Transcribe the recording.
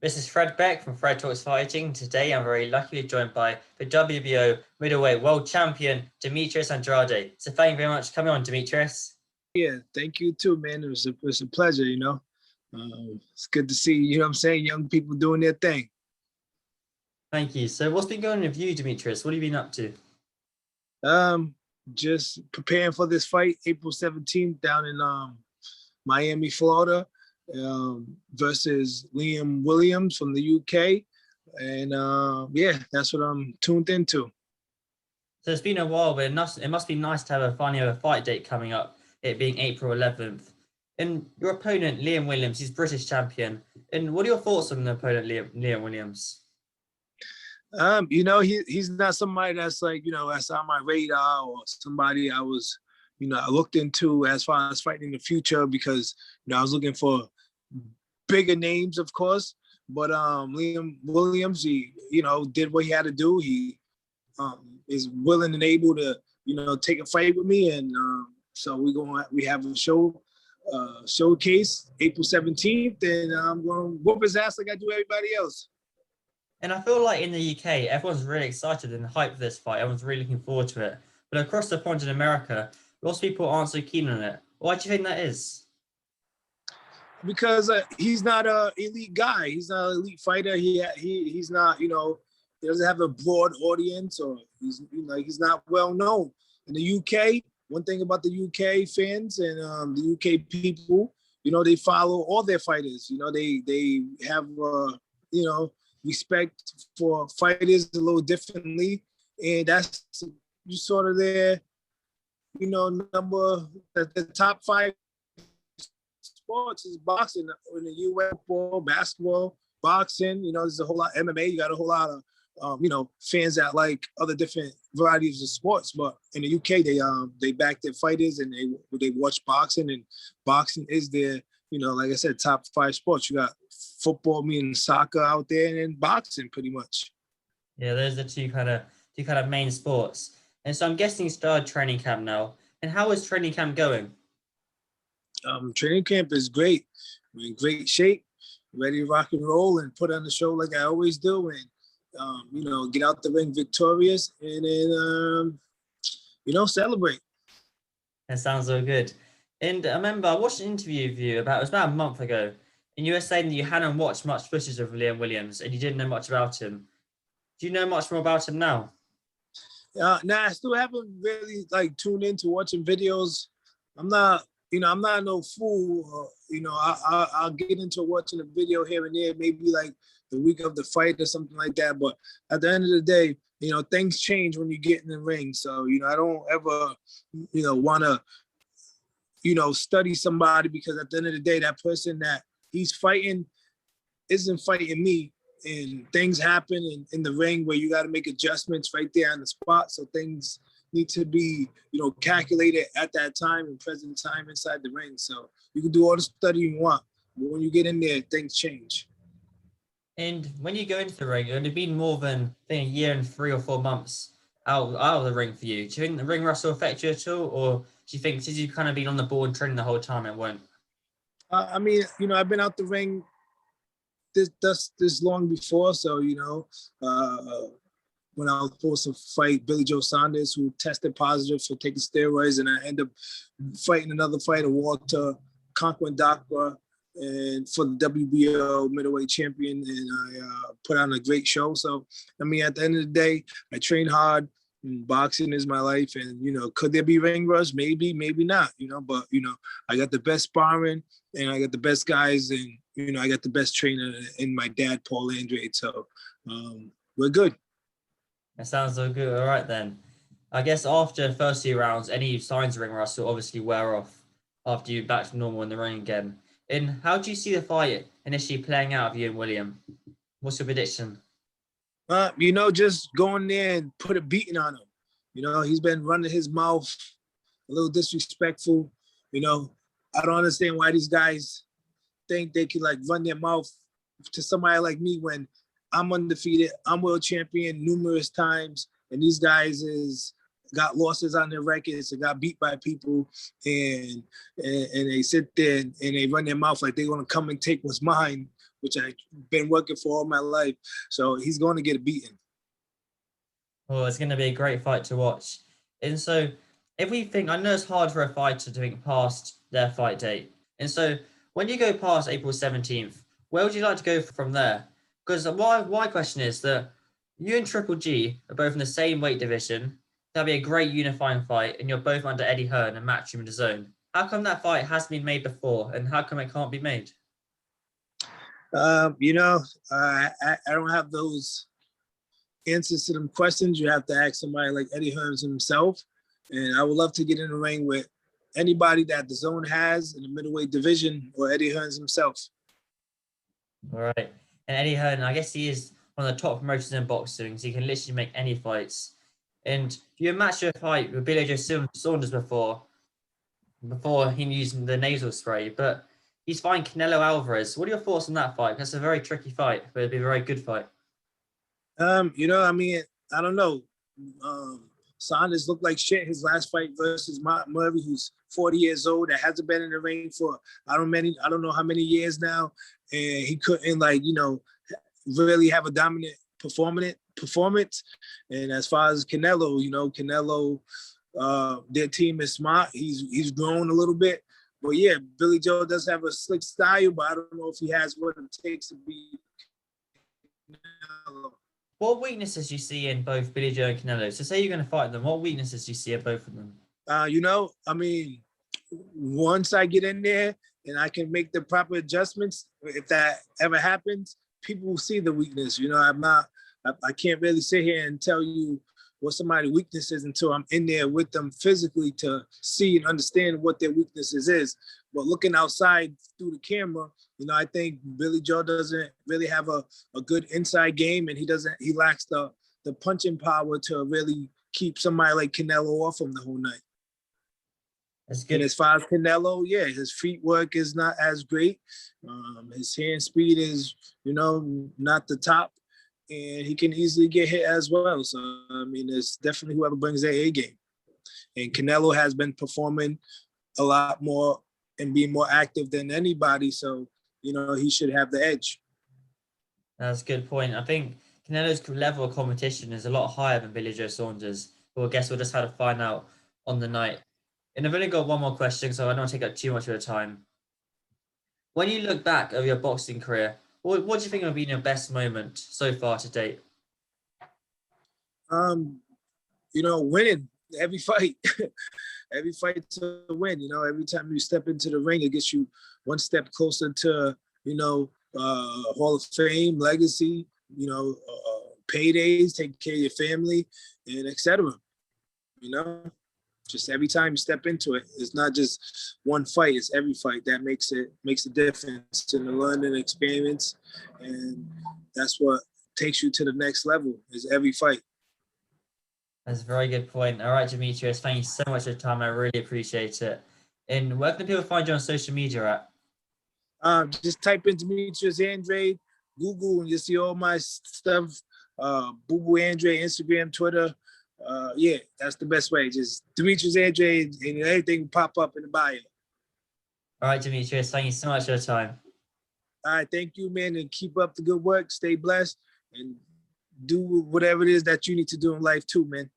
This is Fred Beck from Fred Talks Fighting. Today I'm very luckily joined by the WBO middleweight world champion, Demetrius Andrade. So thank you very much for coming on, Demetrius. Yeah, thank you too, man. It was a pleasure, It's good to see, you know what I'm saying, young people doing their thing. Thank you. So what's been going on with you, Demetrius? What have you been up to? Just preparing for this fight, April 17th down in Miami, Florida, versus Liam Williams from the UK. And yeah, that's what I'm tuned into. So it's been a while, but it must be nice to finally have a fight date coming up, it being April 11th. And your opponent, Liam Williams, he's British champion. And what are your thoughts on the opponent, Liam Williams? He's not somebody that's like, that's on my radar or somebody I was, I looked into as far as fighting in the future because, I was looking for bigger names, of course. But Liam Williams, he, did what he had to do. He is willing and able to, take a fight with me. And so we have a showcase April 17th, and I'm going to whoop his ass like I do everybody else. And I feel like in the UK, everyone's really excited and hyped for this fight. Everyone's really looking forward to it. But across the pond in America, lots of people aren't so keen on it. Why do you think that is? Because he's not an elite guy. He's not an elite fighter. He's not, he doesn't have a broad audience, or he's not well known. In the UK, one thing about the UK fans and the UK people, they follow all their fighters. They have, respect for fighters a little differently, and that's sort of their, number. The top 5 sports is boxing in the US: football, basketball, boxing. There's a whole lot of MMA. You got a whole lot of fans that like other different varieties of sports. But in the UK, they back their fighters and they watch boxing, and boxing is their, like I said, top 5 sports. You got football, meaning soccer out there, and then boxing pretty much. Yeah, those are two kind of main sports. And so I'm guessing you started training camp now. And how is training camp going? Training camp is great. We're in great shape, ready to rock and roll and put on the show like I always do, and get out the ring victorious, and then celebrate. That sounds so good. And I remember I watched an interview with you it was about a month ago, and you were saying that you hadn't watched much footage of Liam Williams and you didn't know much about him. Do you know much more about him now? I still haven't really tuned into watching videos. I'm not no fool. I'll get into watching a video here and there, maybe like the week of the fight or something like that. But at the end of the day, things change when you get in the ring. So, I don't ever, want to, study somebody, because at the end of the day, that person that he's fighting isn't fighting me. And things happen in the ring where you got to make adjustments right there on the spot. So things need to be, calculated at that time and present time inside the ring. So you can do all the study you want, but when you get in there, things change. And when you go into the ring, it had been more than a year and 3 or 4 months out of the ring for you. Do you think the ring rust will affect you at all, or do you think since you've kind of been on the board training the whole time, it won't? I've been out the ring this long before, so when I was supposed to fight Billy Joe Saunders, who tested positive for taking steroids, and I ended up fighting another fighter, Walter Conquendacqua, and for the WBO middleweight champion, and I put on a great show. So, at the end of the day, I train hard. And boxing is my life, and could there be ring rust? Maybe not. But I got the best sparring, and I got the best guys, and I got the best trainer in my dad, Paul Andrade. So we're good. That sounds so good. All right, then. I guess after the first 2 rounds, any signs of ring rust will obviously wear off after you're back to normal in the ring again. And how do you see the fight initially playing out of you and William? What's your prediction? Just going there and put a beating on him. He's been running his mouth, a little disrespectful. I don't understand why these guys think they can run their mouth to somebody like me when I'm undefeated. I'm world champion numerous times, and these guys got losses on their records and got beat by people, and they sit there and they run their mouth like they're gonna come and take what's mine which I've been working for all my life. So he's going to get a beating. Well, it's going to be a great fight to watch. And so, if we think, I know it's hard for a fighter to think past their fight date. And so, when you go past April 17th, where would you like to go from there? Because my question is that you and Triple G are both in the same weight division. That'd be a great unifying fight, and you're both under Eddie Hearn and Matchroom in the zone. How come that fight hasn't been made before, and how come it can't be made? I don't have those answers to them questions. You have to ask somebody like Eddie Hearn himself. And I would love to get in the ring with anybody that the zone has in the middleweight division or Eddie Hearn himself. All right. And Eddie Hearn, I guess he is one of the top promoters in boxing, so he can literally make any fights. And you matched your fight with Billy Joe Saunders before him using the nasal spray, but he's fighting Canelo Alvarez. What are your thoughts on that fight? That's a very tricky fight, but it'd be a very good fight. I don't know. Saunders looked like shit his last fight versus Murray, who's 40 years old, that hasn't been in the ring for I don't know how many years now, and he couldn't really have a dominant performance. And as far as Canelo, their team is smart. He's grown a little bit, but yeah, Billy Joe does have a slick style, but I don't know if he has what it takes to be Canelo. What weaknesses do you see in both Billy Joe and Canelo? So say you're going to fight them, what weaknesses do you see in both of them? Once I get in there and I can make the proper adjustments, if that ever happens, people will see the weakness. I can't really sit here and tell you what somebody's weakness is until I'm in there with them physically to see and understand what their weaknesses is. But looking outside through the camera, I think Billy Joe doesn't really have a good inside game, and he lacks the punching power to really keep somebody like Canelo off him the whole night. That's good. And as far as Canelo, yeah, his feet work is not as great. His hand speed is, not the top, and he can easily get hit as well. So, it's definitely whoever brings their A game. And Canelo has been performing a lot more and being more active than anybody. So, he should have the edge. That's a good point. I think Canelo's level of competition is a lot higher than Billy Joe Saunders. But I guess we'll just have to find out on the night. And I've only got one more question, so I don't want to take up too much of your time. When you look back over your boxing career, what do you think have been your best moment so far to date? Winning every fight. Every fight to win. Every time you step into the ring, it gets you one step closer to, Hall of Fame, legacy, paydays, taking care of your family, and etc. Just every time you step into it, it's not just one fight, it's every fight that makes a difference in the learning experience. And that's what takes you to the next level, is every fight. That's a very good point. All right, Demetrius, thank you so much for your time. I really appreciate it. And where can people find you on social media at? Just type in Demetrius Andrade, Google, and you'll see all my stuff. Boo Boo Andrade, Instagram, Twitter. Yeah, that's the best way. Just Demetrius Andrade, and everything will pop up in the bio. All right, Demetrius, thank you so much for your time. All right, thank you, man, and keep up the good work. Stay blessed, and do whatever it is that you need to do in life too, man.